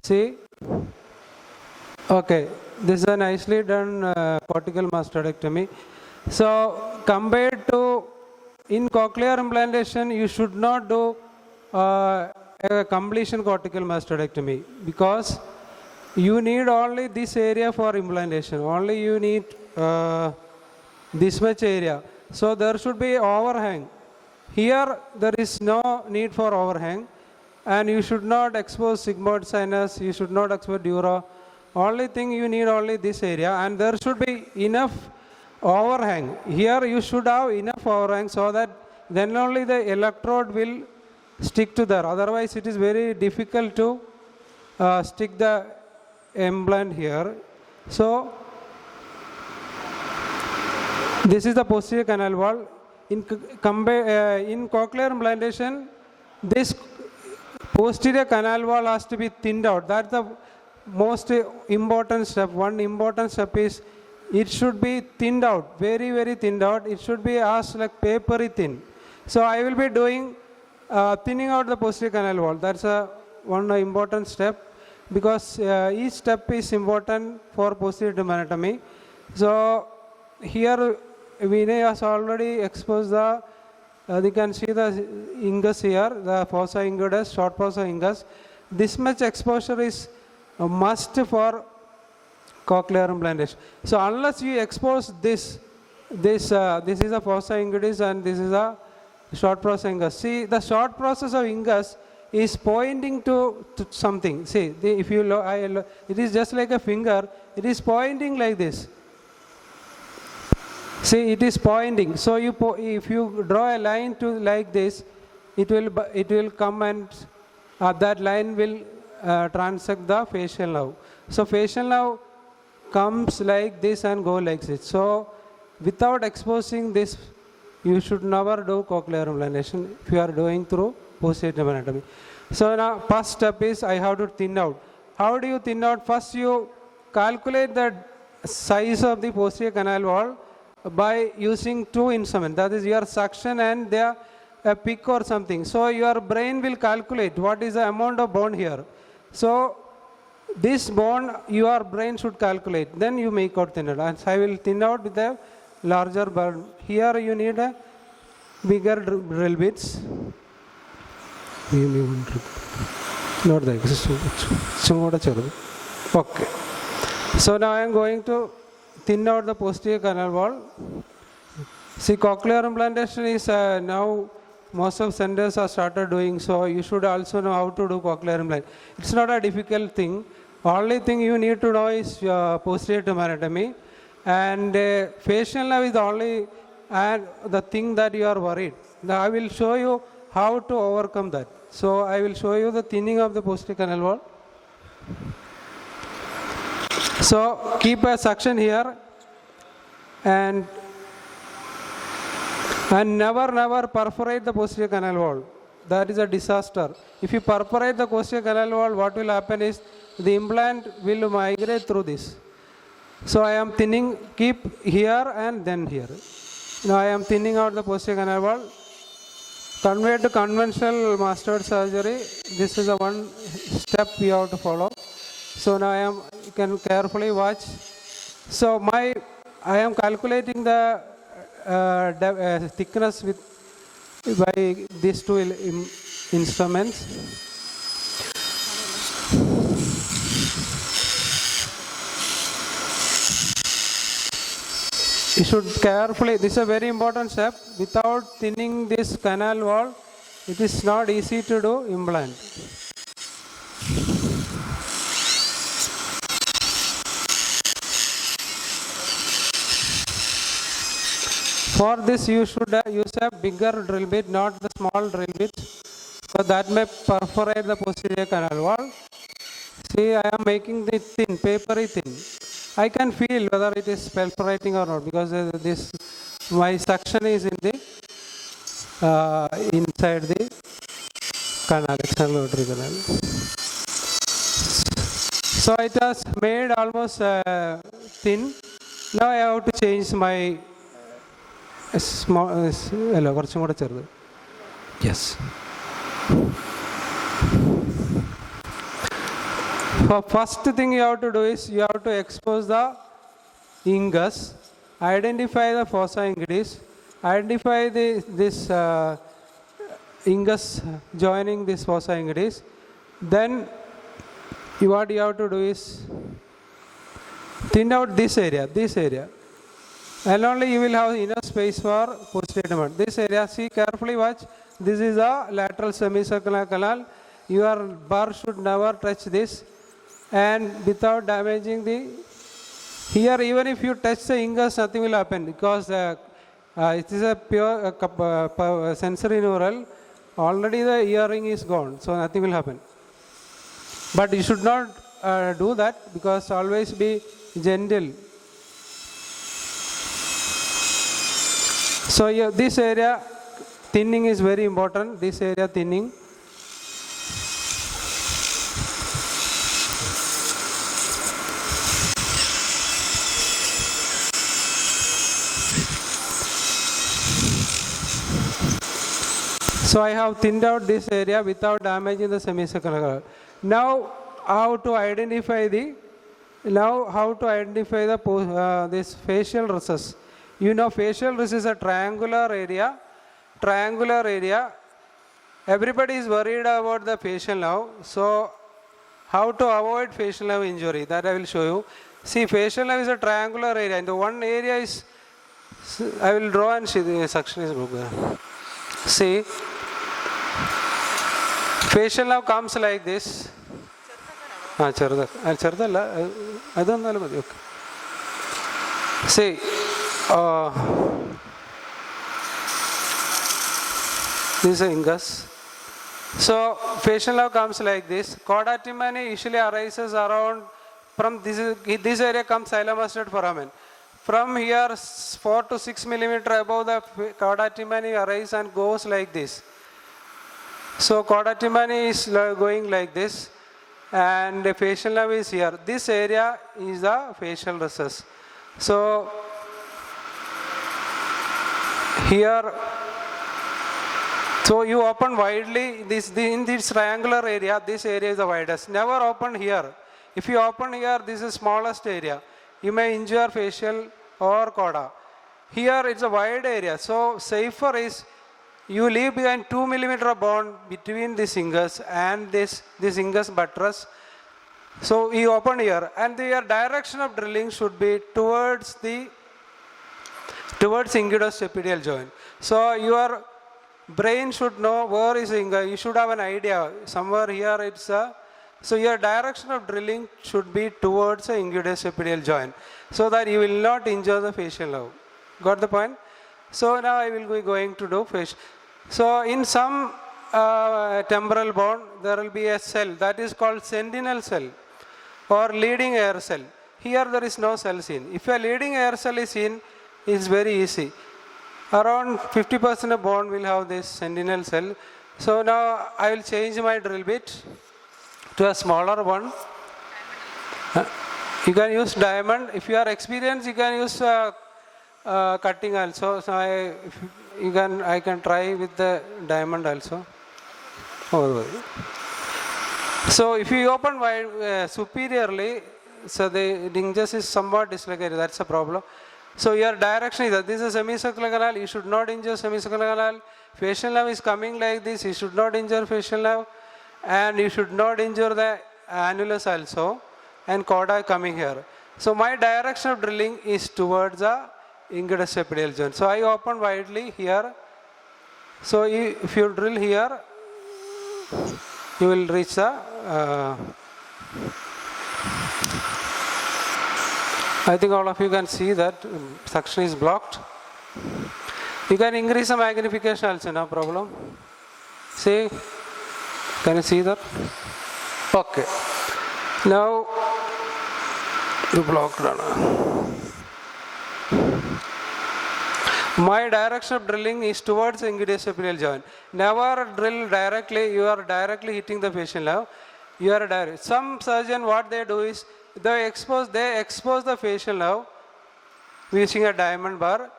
See, okay, this is a nicely done cortical mastectomy. So compared to in cochlear implantation, you should not do a completion cortical mastectomy because you need only this area for implantation. Only you need this much area. So there should be overhang. Here there is no need for overhang, and you should not expose sigmoid sinus, you should not expose dura. Only thing you need only this area, and there should be enough overhang. Here you should have enough overhang so that then only the electrode will stick to there. Otherwise it is very difficult to stick the implant here. So this is the posterior canal wall. In cochlear implantation, this posterior canal wall has to be thinned out. That's the most important step. One important step is it should be thinned out, very, very thinned out. It should be as like papery thin. So I will be doing thinning out the posterior canal wall. That's one important step because each step is important for posterior anatomy. So here Vinay has already exposed the, you can see the ingus here, the fossa ingridis, short fossa ingus. This much exposure is a must for cochlear implantation. So unless you expose this is a fossa ingridis and this is a short fossa ingus. See, the short process of ingus is pointing to something. See, if you look, it is just like a finger. It is pointing like this. See, it is pointing. So if you draw a line to like this, it will come and that line will transect the facial nerve. So facial nerve comes like this and go like this. So without exposing this, you should never do cochlear implantation if you are doing through posterior anatomy. So now first step is I have to thin out. How do you thin out? First you calculate the size of the posterior canal wall by using two instruments, that is your suction and a pick or something. So your brain will calculate what is the amount of bone here. So this bone your brain should calculate. Then you make out thinner. And I will thin out with a larger bone. Here you need a bigger drill bits. Not the existing. Okay. So now I am going to thin out the posterior canal wall. See, cochlear implantation is now most of centers are started doing, so you should also know how to do cochlear implant. It's not a difficult thing. Only thing you need to know is posterior anatomy, and facial nerve is the only and the thing that you are worried. Now I will show you how to overcome that. So I will show you the thinning of the posterior canal wall. So keep a suction here and never perforate the posterior canal wall. That is a disaster. If you perforate the posterior canal wall, what will happen is the implant will migrate through this. So I am thinning, keep here and then here. Now I am thinning out the posterior canal wall. Compared to conventional mastoid surgery, this is the one step we have to follow. So now you can carefully watch. So I am calculating the thickness by these two instruments. You should carefully, this is a very important step. Without thinning this canal wall, it is not easy to do implant. For this you should use a bigger drill bit, not the small drill bit, so that may perforate the posterior canal wall. See, I am making it thin, papery thin. I can feel whether it is perforating or not because my suction is in the inside the canal, external auditory canal. So it has made almost thin. Now I have to change my small. Yes. First thing you have to do is you have to expose the ingus, identify the fossa ingedis, identify this ingus joining this fossa ingedis. Then what you have to do is thin out this area, and only you will have enough space for posterior demon. This area, see carefully, watch. This is a lateral semicircular canal. Your bar should never touch this, and without damaging the. Here, even if you touch the ingus, nothing will happen because it is a pure sensory neural. Already the earring is gone, so nothing will happen. But you should not do that, because always be gentle. So this area thinning is very important. This area thinning. So I have thinned out this area without damaging the semicircular. Now how to identify the this facial recess. You know, facial recess is a triangular area. Everybody is worried about the facial nerve. So how to avoid facial nerve injury, that I will show you. See, facial nerve is a triangular area, and the one area is, I will draw and see the suction is broken. See, facial nerve comes like this. See, this is ingus. So facial nerve comes like this. Chorda tympani usually arises around from this area comes xylomastid foramen. From here 4 to 6 millimeter above the chorda tympani arises and goes like this. So chorda tympani is going like this, and the facial nerve is here. This area is the facial recess. So here, so you open widely in this triangular area. This area is the widest. Never open here. If you open here, this is smallest area. You may injure facial or chorda. Here it's a wide area. So safer is you leave behind 2 millimeter of bone between this ingus and this ingus buttress. So you open here, and your direction of drilling should be towards ingudostapedial joint. So your brain should know where is ingus. You should have an idea. Somewhere here it's a. So your direction of drilling should be towards the ingudostapedial joint, so that you will not injure the facial nerve. Got the point? So now I will be going to do facial. So in some temporal bone, there will be a cell that is called sentinel cell or leading air cell. Here there is no cell seen. If a leading air cell is seen, it's very easy. Around 50% of bone will have this sentinel cell. So now I will change my drill bit to a smaller one. You can use diamond. If you are experienced, you can use cutting also. So I can try with the diamond also. So if you open wide superiorly, so the hinges is somewhat dislocated. That's a problem. So your direction is that this is a semicircular canal. You should not injure semicircular canal. Facial nerve is coming like this. You should not injure facial nerve, and you should not injure the annulus also. And chorda coming here. So my direction of drilling is towards the ingudostapedial joint. So I open widely here. So if you drill here, you will reach the. I think all of you can see that suction is blocked. You can increase the magnification also, no problem. See, can you see that? Okay. Now you blocked. My direction of drilling is towards the ingudostapedial joint. Never drill directly. You are directly hitting the facial nerve. You are direct. Some surgeon, what they do is they expose the facial nerve using a diamond bar,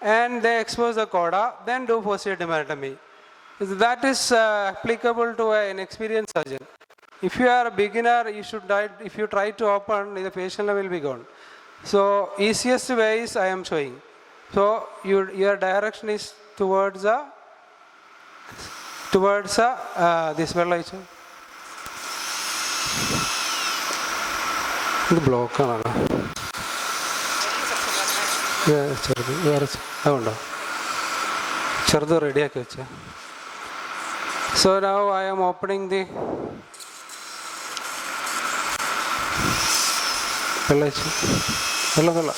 and they expose the chorda, then do posterior demeritomy. That is applicable to an experienced surgeon. if you are a beginner, you should if you try to open, the facial nerve will be gone. So easiest way is I am showing. So your direction is towards this വെള്ളയിച്ചു ഇത് ബ്ലോക്കാണല്ലോ ചെറുത് വേറെ അതുകൊണ്ടോ ചെറുത് റെഡിയാക്കി വെച്ച. So now I am opening the വെള്ളയിച്ചു വെള്ളം.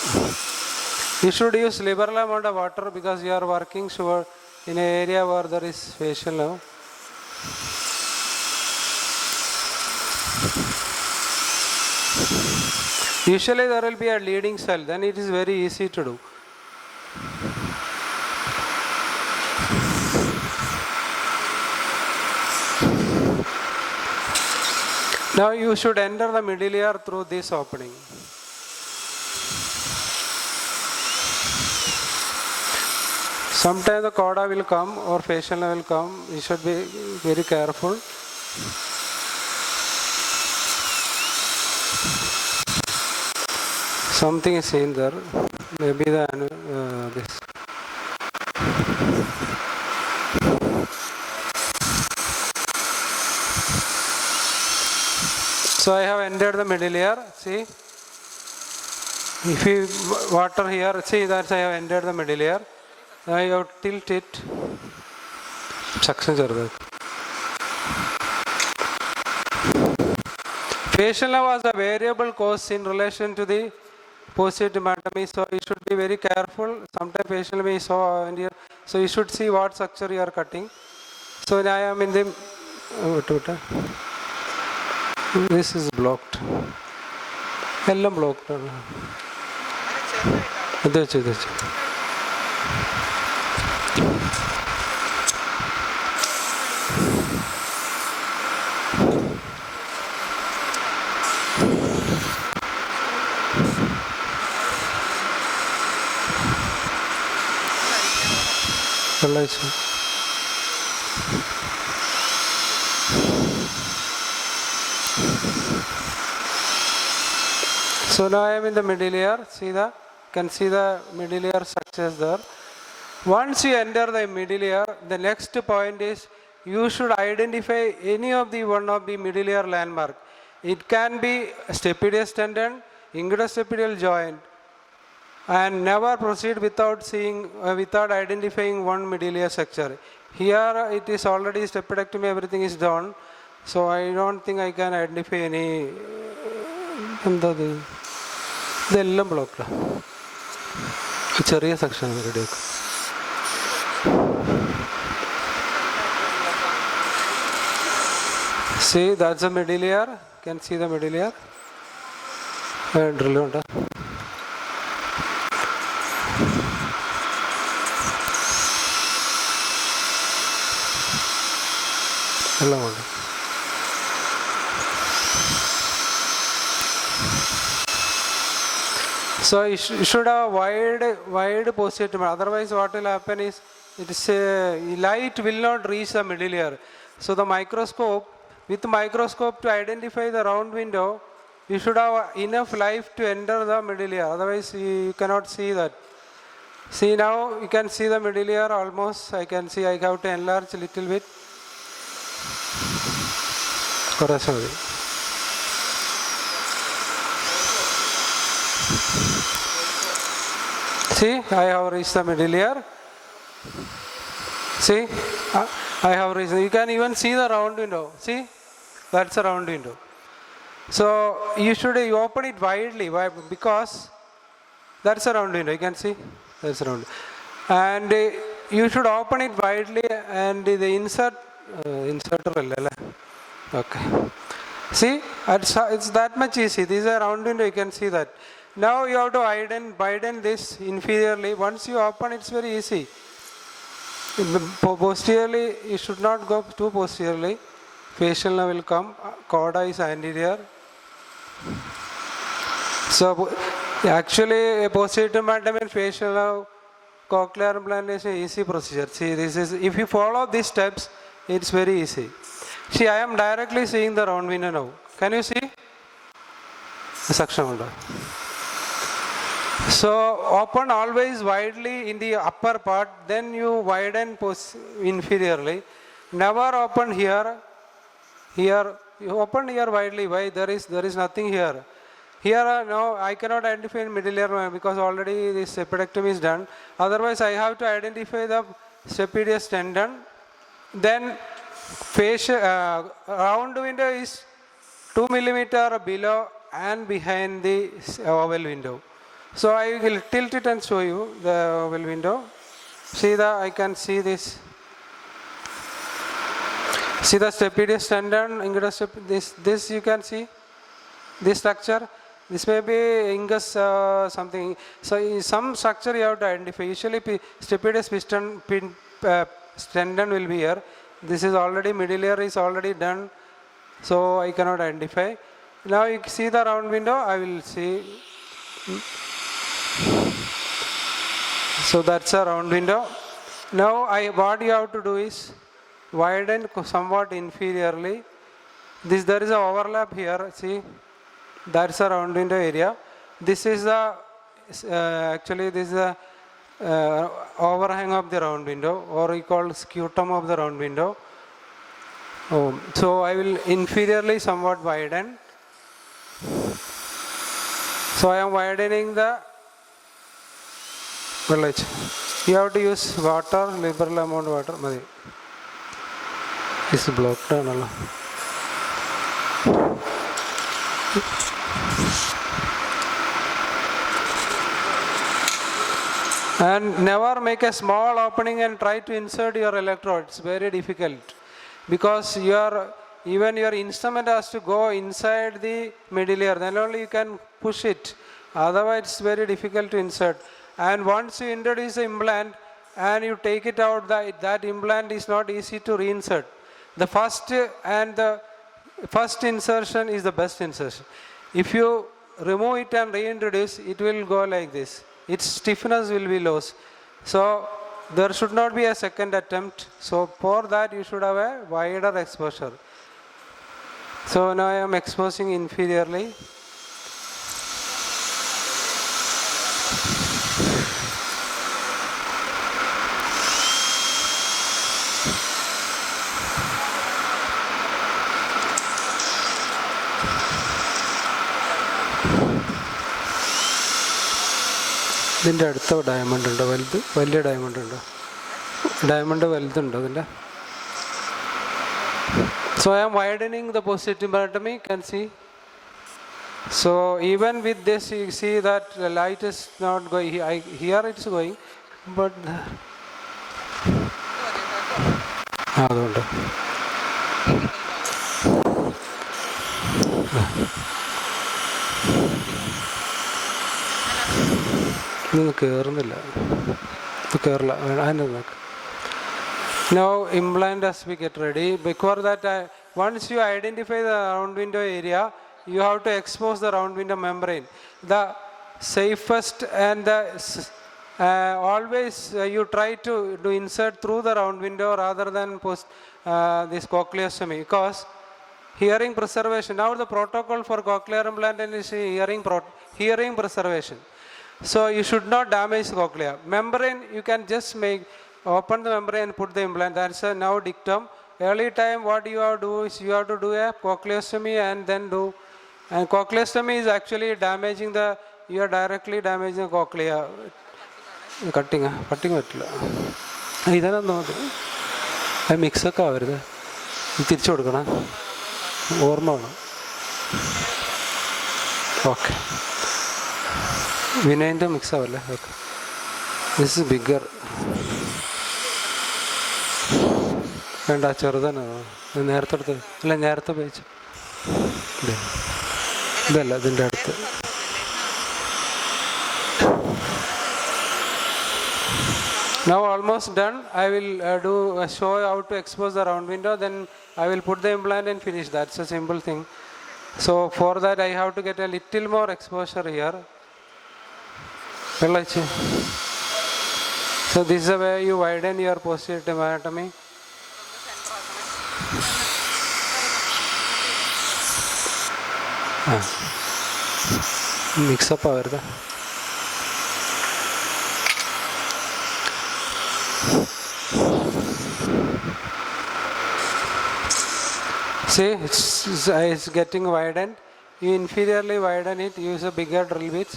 You should use liberal amount of water because you are working in an area where there is facial nerve. Usually there will be a leading cell, then it is very easy to do. Now you should enter the middle ear through this opening. Sometimes the chorda will come or facial nerve will come. You should be very careful. Something is in there. Maybe this. So I have entered the middle ear. See, if you water here, see that I have entered the middle ear. Now you have to tilt it. Suction ചെറുത്. Facial nerve was a variable cause in relation to the posterior tympanotomy, so you should be very careful. Sometimes facial nerve is so here, so you should see what structure you are cutting. So I am in the this is blocked. എല്ലാം blocked ആണ്. ഇത് വെച്ച് വെള്ളയിച്ചു. So now I am in the middle ear. Can see the middle ear structures there. Once you enter the middle ear, the next point is you should identify any of the one of the middle ear landmark. It can be stapedius tendon, ingudostapedial joint, and never proceed without identifying one middle ear structure. Here it is already stapedectomy, everything is done, so I don't think I can identify any. ഇതെല്ലാം ബ്ലോക്കാണ്. ചെറിയ section റെഡിയാക്കും. See, that's the middle ear. Can see the middle ear. Drill ഉണ്ട്. എല്ലാം ഉണ്ട്. So you should have wide posterior tympanotomy. Otherwise, what will happen is light will not reach the middle ear. So the with microscope to identify the round window, you should have enough light to enter the middle ear. Otherwise, you cannot see that. See, now you can see the middle ear almost. I can see. I have to enlarge a little bit. See, I have reached the middle ear. See, I have reached. You can even see the round window. See, that's a round window. So you open it widely. Why? Because that's a round window. You can see, that's a round. And you should open it widely, and the inserter. Okay. See, it's that much easy. This is a round window. You can see that. Now you have to widen this inferiorly. Once you open, it's very easy. Posteriorly, you should not go too posteriorly. Facial nerve will come. Chorda is anterior. So actually, posterior tympanotomy and facial nerve, cochlear implantation, easy procedure. See, if you follow these steps, it's very easy. See, I am directly seeing the round window now. Can you see? Suction window. So open always widely in the upper part, then you widen inferiorly. Never open here. Here you open here widely. Why? There is nothing here. Here now I cannot identify in middle ear because already this appendectomy is done. Otherwise I have to identify the stapedius tendon. Then round window is 2 millimeter below and behind the oval window. So I will tilt it and show you the oval window. I can see this. See the stapedius tendon, this you can see, this structure. This may be ingus something. So some structure you have to identify. Usually stapedius tendon will be here. This is already, middle ear is already done. So I cannot identify. Now you see the round window, I will see. So that's a round window. Now what you have to do is widen somewhat inferiorly. There is an overlap here, see. That's a round window area. This is the actually this is the overhang of the round window, or we call scutum of the round window. So I will inferiorly somewhat widen. So I am widening the village. You have to use water, liberal amount of water. This is blocked down. And never make a small opening and try to insert your electrode. It's very difficult because even your instrument has to go inside the middle ear. Then only you can push it. Otherwise, it's very difficult to insert. And once you introduce the implant and you take it out, that implant is not easy to reinsert. The first insertion is the best insertion. If you remove it and reintroduce, it will go like this. Its stiffness will be lost. So there should not be a second attempt. So for that you should have a wider exposure. So now I am exposing inferiorly. ഇതിൻ്റെ അടുത്ത diamond ഉണ്ടോ? വലിയ diamond ഉണ്ടോ? Diamond വലുതുണ്ടോ ഇതിൻ്റെ? So I am widening the posterior tympanotomy, can see. So even with this you see that the light is not going, here it is going, but അതുകൊണ്ട് ഇതൊന്നും കയറുന്നില്ല. ഇത് കയറില്ല, അതിൻ്റെ നോക്ക്. Now implant as we get ready. Before that, once you identify the round window area, you have to expose the round window membrane. The safest and the always you try to insert through the round window rather than this cochleostomy, because hearing preservation. Now the protocol for cochlear implant is hearing preservation. So you should not damage the cochlea. Membrane you can just open the membrane and put the implant. That's a now dictum. Early time what you have to do is you have to do a cochleostomy and then do. And cochleostomy is actually damaging you are directly damaging the cochlea. Cutting പറ്റില്ല. ഇതാണെന്ന് തോന്നുന്നു. അത് മിക്സൊക്കെ ആവരുത്. തിരിച്ചു കൊടുക്കണം, ഓർമ്മ വേണം. Okay, വിനയൻ്റെ മിക്സ് ആവല്ലേ? Okay, this is bigger. വേണ്ട, ചെറുതാണ്. നേരത്തെ അടുത്ത് അല്ല, നേരത്തെ ഉപയോഗിച്ചു. ഇതല്ല, ഇതിൻ്റെ അടുത്ത്. Now almost done. I will show how to expose the round window, then I will put the implant and finish. That's a simple thing. So for that I have to get a little more exposure here. So this is the way you widen your posterior tympanotomy. Mix-up ആവരുത്. See, it's getting widened. You inferiorly widen it, use a bigger drill bits.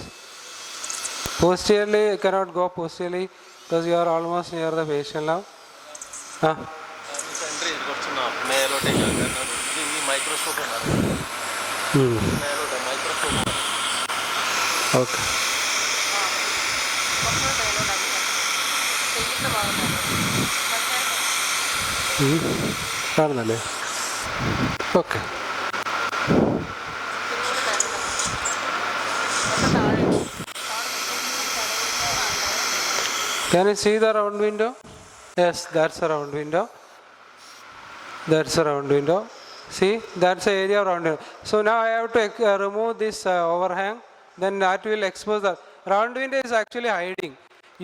Posteriorly, you cannot go posteriorly because you are almost near the facial now. Okay. കാണുന്നല്ലേ? Okay. Can you see the round window? Yes, that's a round window. That's a round window. See, that's the area of round window. So now I have to remove this overhang. Then that will expose the round window is actually hiding.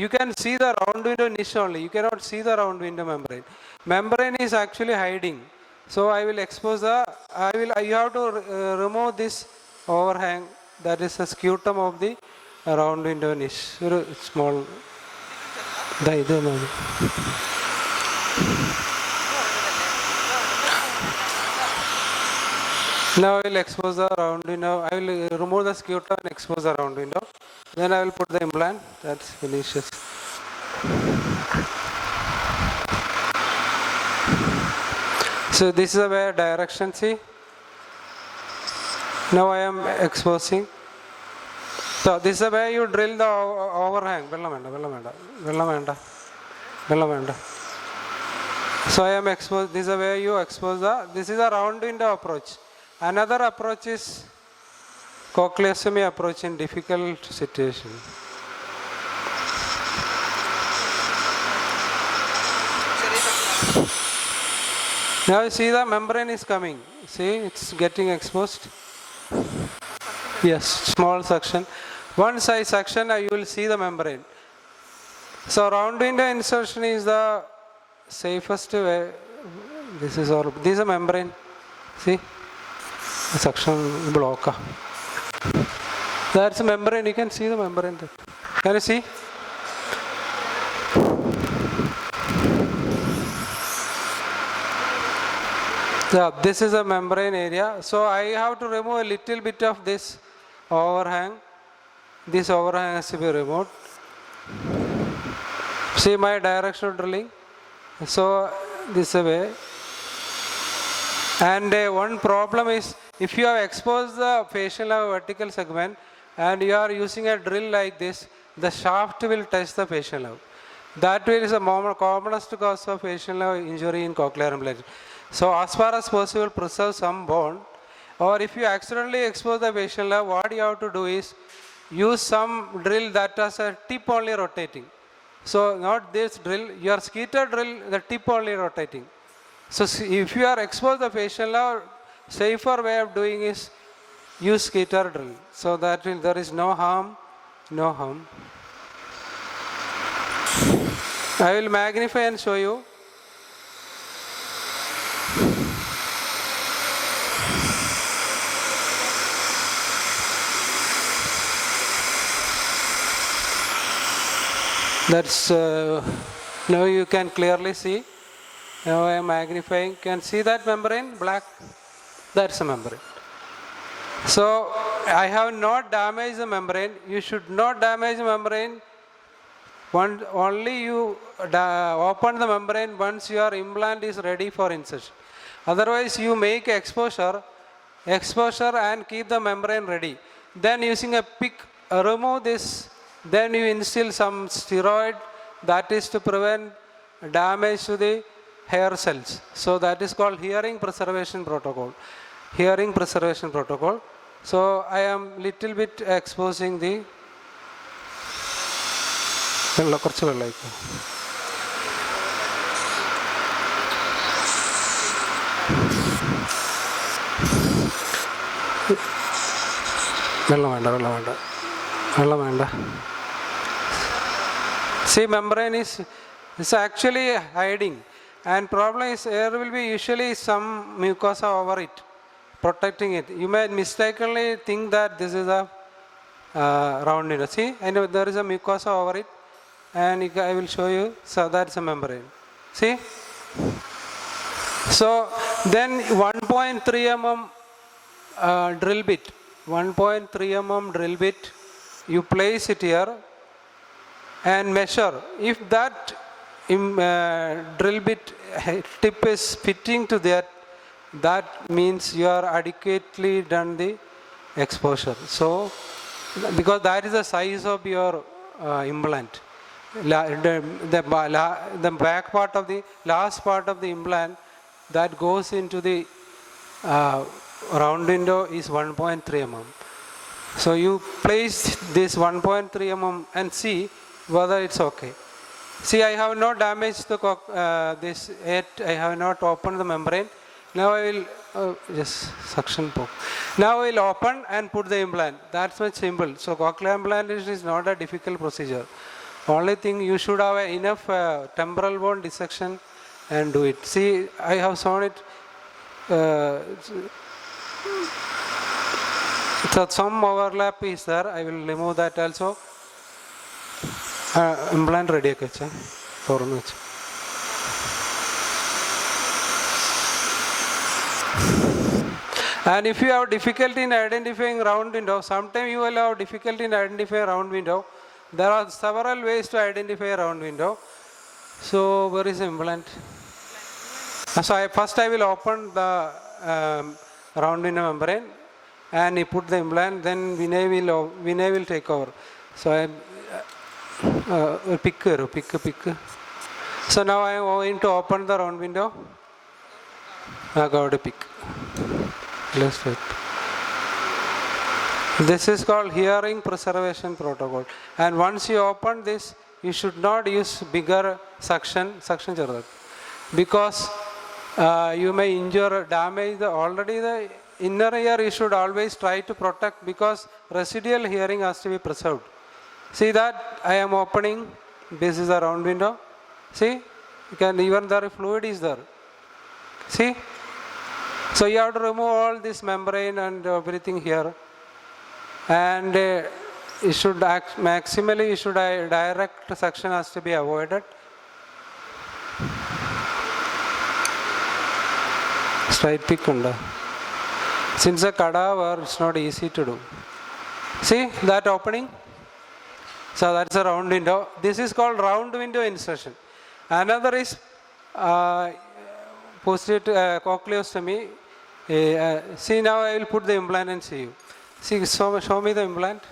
You can see the round window niche only. You cannot see the round window membrane. Membrane is actually hiding. So I will expose the. You have to remove this overhang. That is the scutum of the round window niche. Small. Now I will expose the round window. I will remove the scutum and expose the round window. Then I will put the implant. That's finishes. So this is the direction. See. Now I am exposing. So this is the way you drill the overhang. So I am exposed. This is the way you expose the. This is a round window approach. Another approach is cochleostomy approach in difficult situation. Now you see the membrane is coming. See, it's getting exposed. Yes, small suction. Once I suction, you will see the membrane. So round window insertion is the safest way. This is a membrane. See, suction block. That's a membrane. You can see the membrane there. Can you see? Yeah, this is a membrane area. So I have to remove a little bit of this overhang. This overhang has to be removed. See my direction of drilling. So this way. And one problem is if you have exposed the facial nerve vertical segment and you are using a drill like this, the shaft will touch the facial nerve. That is the commonest cause of facial nerve injury in cochlear implant. So as far as possible, preserve some bone. Or if you accidentally expose the facial nerve, what you have to do is use some drill that has a tip only rotating. So not this drill, your skeeter drill, the tip only rotating. So if you are exposed the facial nerve, safer way of doing is use skeeter drill. So that there is no harm. I will magnify and show you. That's now you can clearly see. Now I am magnifying. Can see that membrane black? That's a membrane. So I have not damaged the membrane. You should not damage the membrane. Only you open the membrane once your implant is ready for insertion. Otherwise you make exposure and keep the membrane ready. Then using a pick remove this. Then you instill some steroid, that is to prevent damage to the hair cells. So that is called hearing preservation protocol. So I am little bit exposing the See, membrane is actually hiding, and problem is there will be usually some mucosa over it, protecting it. You may mistakenly think that this is a round window. See, I know there is a mucosa over it, and I will show you. So that's a membrane. See? So then 1.3 mm drill bit, 1.3 mm drill bit, you place it here and measure. If that drill bit tip is fitting to that means you are adequately done the exposure. So because that is the size of your implant. The back part of the last part of the implant that goes into the round window is 1.3 mm. So you place this 1.3 mm and see whether it's okay. See, I have not damaged the this yet. I have not opened the membrane. Now I will just suction poke. Now I will open and put the implant. That's much simple. So cochlear implantation is not a difficult procedure. Only thing, you should have enough temporal bone dissection and do it. See, I have shown it. So some overlap is there. I will remove that also. Implant ready. And if you have difficulty in identifying round window, sometimes you will have difficulty in identifying round window. There are several ways to identify a round window. So where is the implant? So first I will open the round window membrane and you put the implant. Then Vinay will take over. So I pick. So now I am going to open the round window. I got to pick. Let's wait. This is called hearing preservation protocol. And once you open this, you should not use bigger suction because you may injure or damage already the inner ear. You should always try to protect because residual hearing has to be preserved. See that I am opening. This is a round window. See, you can even there fluid is there. See. So you have to remove all this membrane and everything here, and you should maximally you should direct suction has to be avoided. Straight pick under. Since a cadaver, it's not easy to do. See that opening? So that's a round window. This is called round window insertion. Another is posterior cochleostomy. See, now I will put the implant and see you. See, show me the implant.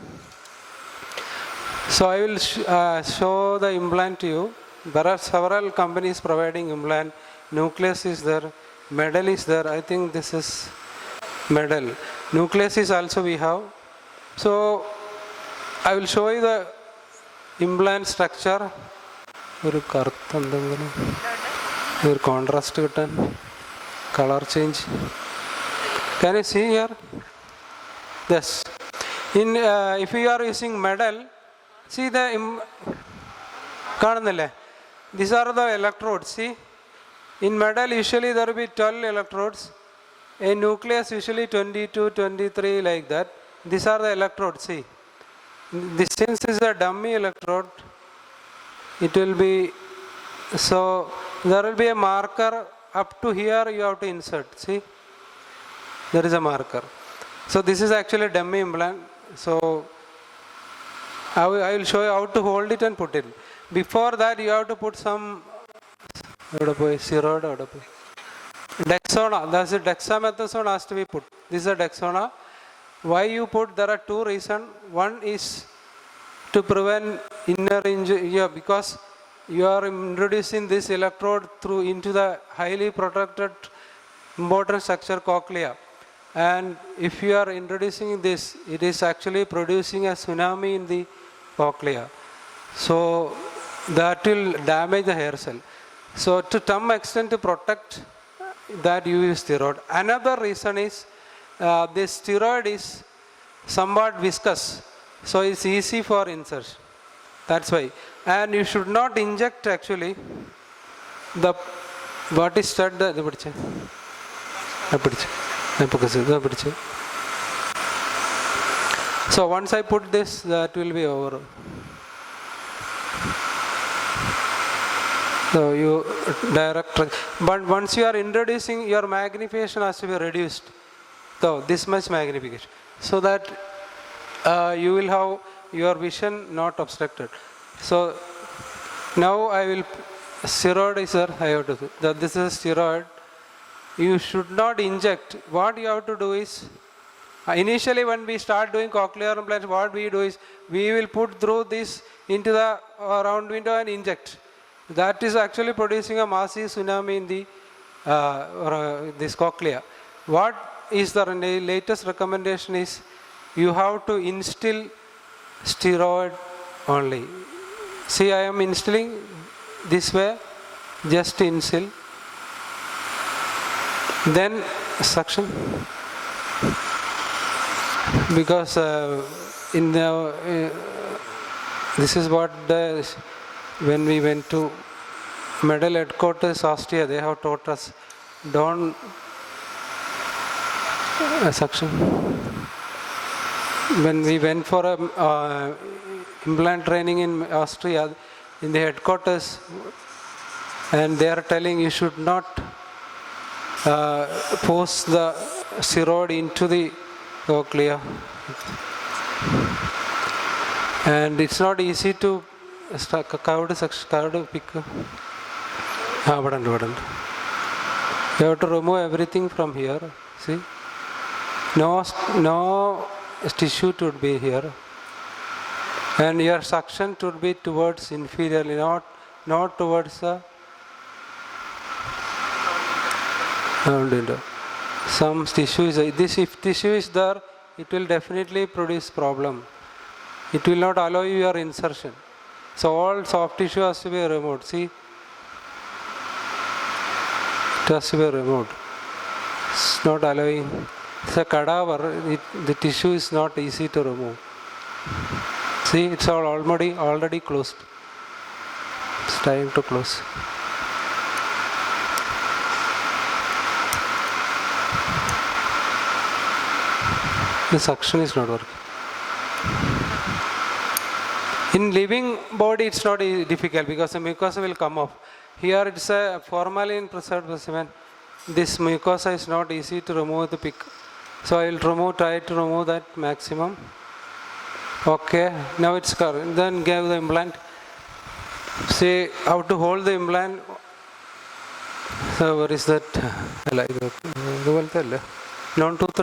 So I will show the implant to you. There are several companies providing implant. Nucleus is there. Medal is there. I think this is Medal. Nucleus is also we have. So I will show you the implant structure. Contrast color change. Can you see here? Yes. If you are using Medal, see the these are the electrodes. See, in Medal usually there will be 12 electrodes. In Nucleus usually 22, 23 like that. These are the electrodes. See, this since is a dummy electrode, it will be so there will be a marker up to here. You have to insert. See. There is a marker. So this is actually a dummy implant. So I will show you how to hold it and put it. Before that you have to put some Dexona. That's a dexamethasone has to be put. This is a Dexona. Why you put? There are two reasons. One is to prevent inner injury because you are introducing this electrode into the highly protected important structure cochlea. And if you are introducing this, it is actually producing a tsunami in the cochlea. So that will damage the hair cell. So to some extent to protect that you use steroid. Another reason is this steroid is somewhat viscous. So it's easy for insertion. That's why. And you should not inject actually what is said So once I put this, that will be over. So you direct, but once you are introducing, your magnification has to be reduced. So this much magnification, so that you will have your vision not obstructed. So now I will, steroid is there, I have to do. This is steroid. You should not inject. What you have to do is, initially when we start doing cochlear implants, what we do is, we will put through this into the round window and inject. That is actually producing a massive tsunami in the this cochlea. What is the latest recommendation is, you have to instill steroid only. See, I am instilling this way, just instill, then suction, because in the this is what when we went to medal headquarters Austria, they have taught us, don't suction. When we went for a implant training in Austria, in the headquarters, and they are telling you should not force the steroid into the cochlea, and it's not easy to pick. You have to remove everything from here. See, no tissue should be here, and your suction should be towards inferiorly, not towards the round window. Some tissue is this. If tissue is there, it will definitely produce problem. It will not allow you your insertion. So all soft tissue has to be removed. See, it has to be removed. It's not allowing. It's a cadaver. The tissue is not easy to remove. See, it's all already closed. It's time to close. The suction is not working. In living body, it's not difficult because the mucosa will come off. Here it's a formalin preserved specimen. This mucosa is not easy to remove the pick. So I will try to remove that maximum. Okay, now it's covered. Then give the implant. See how to hold the implant. So where is that? Non-tooth.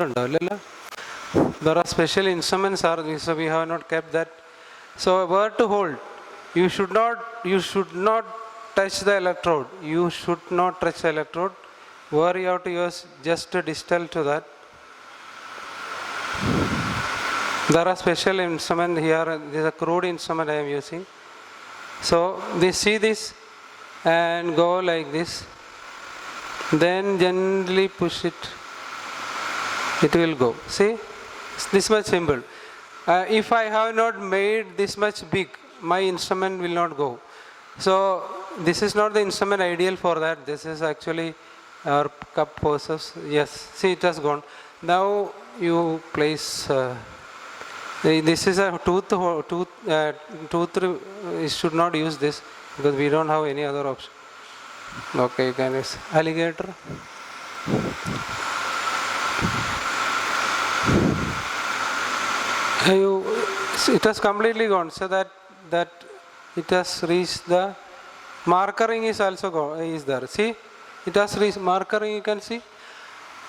There are special instruments, so we have not kept that. So where to hold? You should not touch the electrode. You should not touch the electrode. Where you have to use just distal to that. There are special instruments here. This is a crude instrument I am using. So they see this and go like this. Then gently push it. It will go. See? This much simple. If I have not made this much big, my instrument will not go. So this is not the instrument ideal for that. This is actually our cup forces. Yes, see, it has gone. Now you place. This is a tooth. You should not use this because we don't have any other option. Okay, you can use alligator. It has completely gone, so that it has reached the markering is also gone, is there. See, it has reached markering, you can see.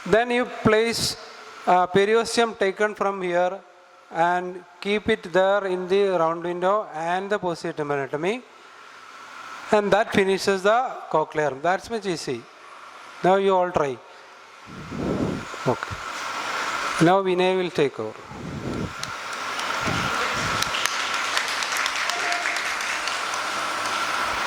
Then you place periosteum taken from here and keep it there in the round window and the posterior tympanotomy, and that finishes the cochlear. That's much easy. Now you all try. Okay. Now Vinay will take over.